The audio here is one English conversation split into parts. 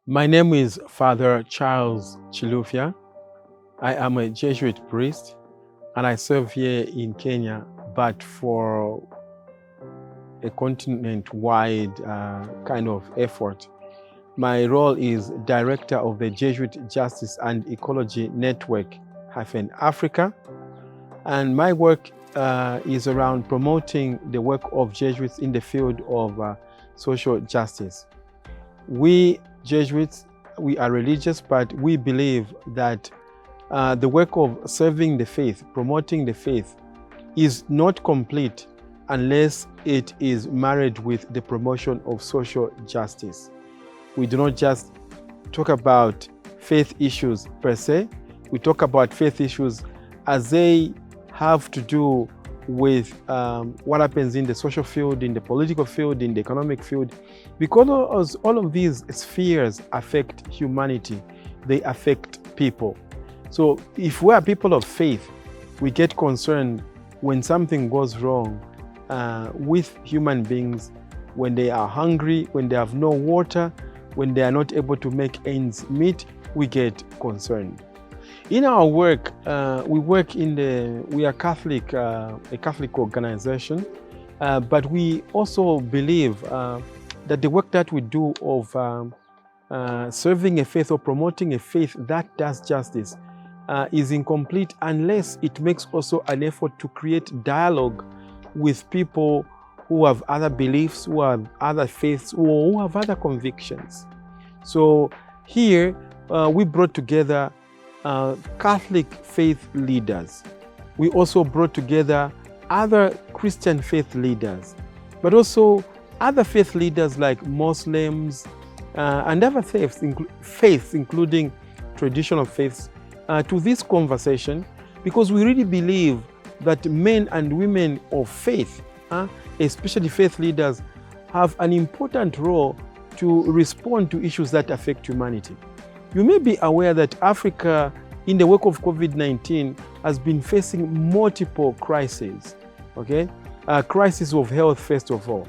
My name is Father Charles Chilufya. I am a Jesuit priest and I serve here in Kenya, but for a continent-wide kind of effort. My role is Director of the Jesuit Justice and Ecology Network Africa, and my work is around promoting the work of Jesuits in the field of social justice. We Jesuits, we are religious, but we believe that the work of serving the faith, promoting the faith, is not complete unless it is married with the promotion of social justice. We do not just talk about faith issues per se. We talk about faith issues as they have to do with what happens in the social field, in the political field, in the economic field, because all of these spheres affect humanity. They affect people. So if we are people of faith, we get concerned when something goes wrong with human beings, when they are hungry, when they have no water, when they are not able to make ends meet, we get concerned. In our work, we are Catholic, a Catholic organization, but we also believe that the work that we do of serving a faith or promoting a faith that does justice is incomplete unless it makes also an effort to create dialogue with people who have other beliefs, who have other faiths, or who have other convictions. So here we brought together Catholic faith leaders. We also brought together other Christian faith leaders, but also other faith leaders like Muslims and other faiths, including traditional faiths, to this conversation, because we really believe that men and women of faith, especially faith leaders, have an important role to respond to issues that affect humanity. You may be aware that Africa, in the wake of COVID-19, has been facing multiple crises, okay? Crisis of health, first of all,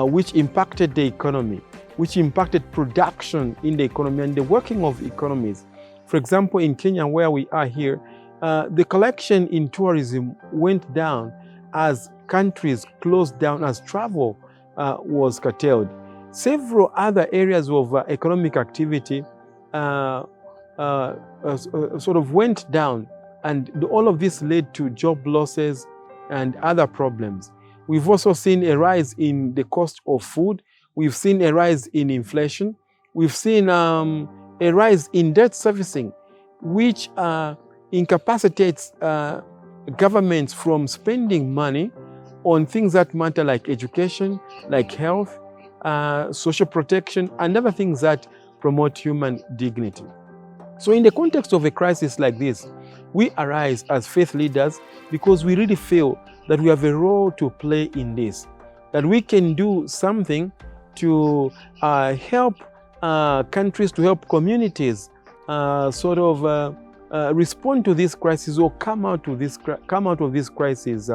which impacted the economy, which impacted production in the economy and the working of economies. For example, in Kenya, where we are here, the collection in tourism went down as countries closed down, as travel was curtailed. Several other areas of economic activity sort of went down, and all of this led to job losses and other problems. We've also seen a rise in the cost of food. We've seen a rise in inflation. We've seen a rise in debt servicing, which incapacitates governments from spending money on things that matter, like education, like health, social protection, and other things that promote human dignity. So in the context of a crisis like this, we arise as faith leaders because we really feel that we have a role to play in this, that we can do something to help countries, to help communities respond to this crisis or come out of this crisis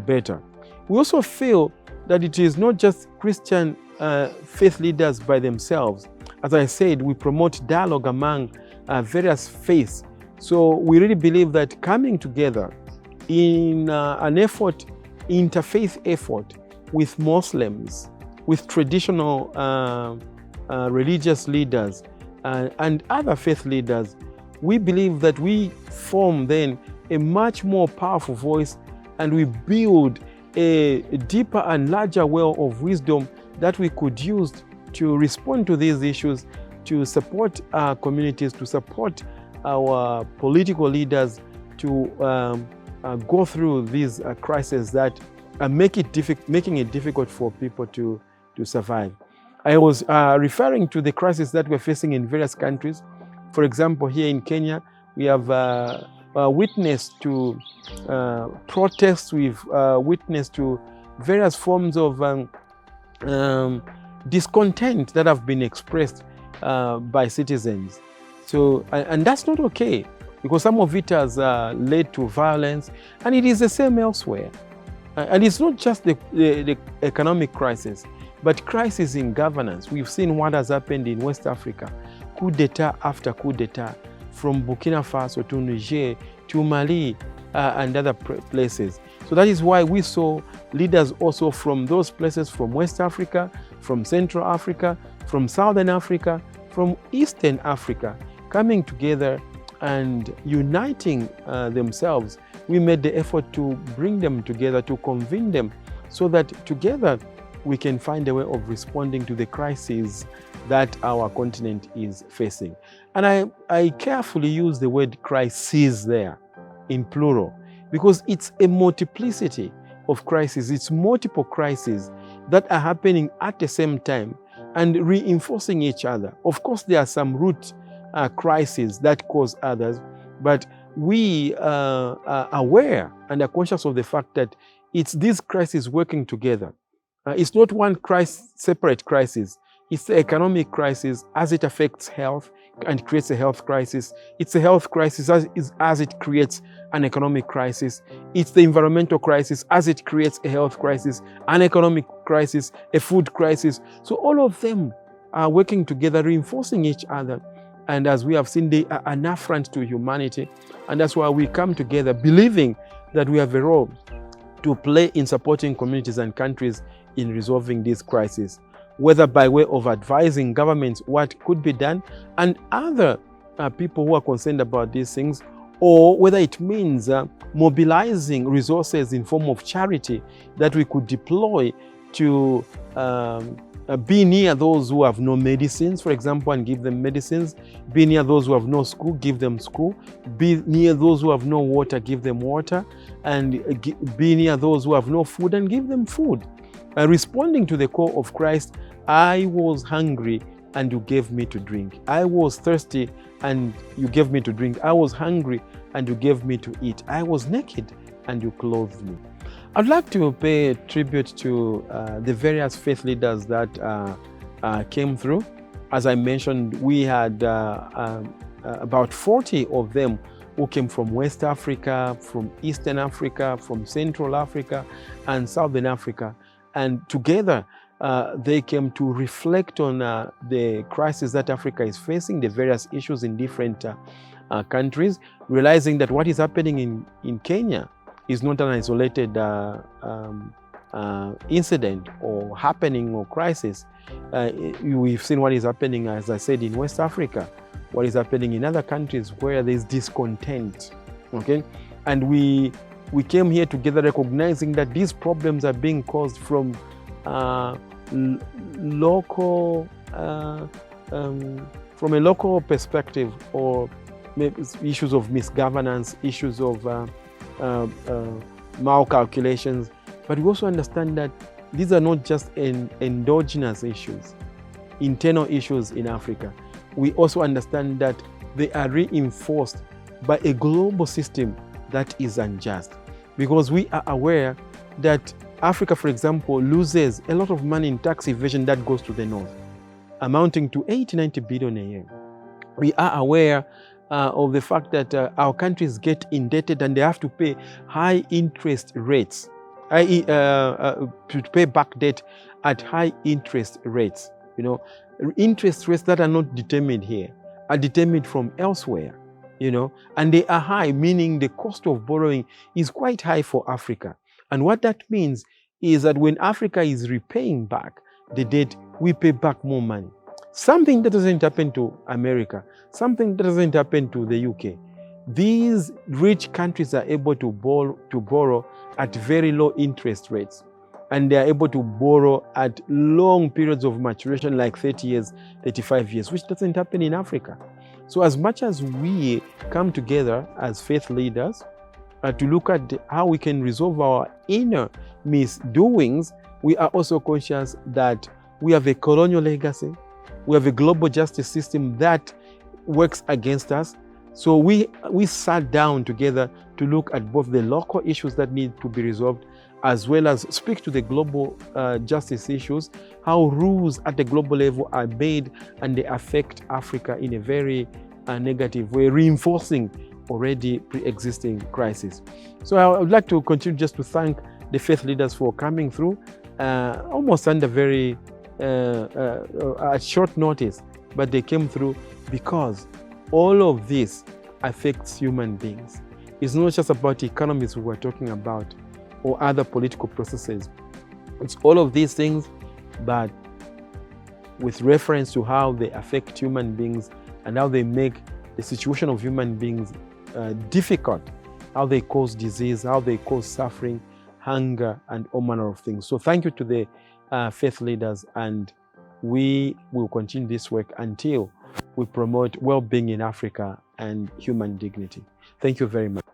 better. We also feel that it is not just Christian faith leaders by themselves. As I said, we promote dialogue among various faiths. So we really believe that coming together in an effort, interfaith effort with Muslims, with traditional religious leaders and other faith leaders, we believe that we form then a much more powerful voice, and we build a deeper and larger well of wisdom that we could use to respond to these issues, to support our communities, to support our political leaders, to go through these crises that are making it difficult for people to survive. I was referring to the crisis that we're facing in various countries. For example, here in Kenya, we have witnessed to protests, we've witnessed to various forms of discontent that have been expressed by citizens. So, and that's not okay, because some of it has led to violence, and it is the same elsewhere. And it's not just the economic crisis. but crisis in governance. We've seen what has happened in West Africa, coup d'etat after coup d'etat, from Burkina Faso to Niger to Mali and other places. So that is why we saw leaders also from those places, from West Africa, from Central Africa, from Southern Africa, from Eastern Africa, coming together and uniting themselves. We made the effort to bring them together, to convene them, so that together we can find a way of responding to the crises that our continent is facing. And I carefully use the word crises there in plural, because it's a multiplicity of crises. It's multiple crises that are happening at the same time and reinforcing each other. Of course, there are some root crises that cause others, but we are aware and are conscious of the fact that it's these crises working together. It's not one separate crisis. It's the economic crisis as it affects health and creates a health crisis. It's a health crisis as it creates an economic crisis. It's the environmental crisis as it creates a health crisis, an economic crisis, a food crisis. So all of them are working together, reinforcing each other. And as we have seen, they are an affront to humanity. And that's why we come together believing that we have a role to play in supporting communities and countries in resolving this crisis, whether by way of advising governments what could be done and other people who are concerned about these things, or whether it means mobilizing resources in form of charity that we could deploy to be near those who have no medicines, for example, and give them medicines, be near those who have no school, give them school, be near those who have no water, give them water, and be near those who have no food and give them food. Responding to the call of Christ, I was hungry and you gave me to drink. I was thirsty and you gave me to drink. I was hungry and you gave me to eat. I was naked and you clothed me. I'd like to pay tribute to the various faith leaders that came through. As I mentioned, we had about 40 of them who came from West Africa, from Eastern Africa, from Central Africa, and Southern Africa. And together, they came to reflect on the crisis that Africa is facing, the various issues in different countries, realizing that what is happening in Kenya is not an isolated incident or happening or crisis. We've seen what is happening, as I said, in West Africa, what is happening in other countries where there's discontent, okay? And we came here together recognizing that these problems are being caused from local, from a local perspective, or maybe issues of misgovernance, issues of malcalculations. But we also understand that these are not just endogenous issues, internal issues in Africa. We also understand that they are reinforced by a global system that is unjust. Because we are aware that Africa, for example, loses a lot of money in tax evasion that goes to the north, amounting to 80-90 billion a year. We are aware of the fact that our countries get indebted and they have to pay high interest rates, to pay back debt at high interest rates. You know, interest rates that are not determined here, are determined from elsewhere. You know, and they are high, meaning the cost of borrowing is quite high for Africa. And what that means is that when Africa is repaying back the debt, we pay back more money. Something that doesn't happen to America, something that doesn't happen to the UK. These rich countries are able to borrow at very low interest rates. And they are able to borrow at long periods of maturation, like 30 years, 35 years, which doesn't happen in Africa. So as much as we come together as faith leaders to look at how we can resolve our inner misdoings, we are also conscious that we have a colonial legacy, we have a global justice system that works against us. So we sat down together to look at both the local issues that need to be resolved, as well as speak to the global justice issues, how rules at the global level are made and they affect Africa in a very negative way, reinforcing already pre-existing crises. So I would like to continue just to thank the faith leaders for coming through, almost under very at short notice, but they came through because all of this affects human beings. It's not just about economies we were talking about or other political processes. It's all of these things, but with reference to how they affect human beings and how they make the situation of human beings difficult, how they cause disease, how they cause suffering, hunger, and all manner of things. So thank you to the faith leaders, and we will continue this work until we promote well-being in Africa and human dignity. Thank you very much.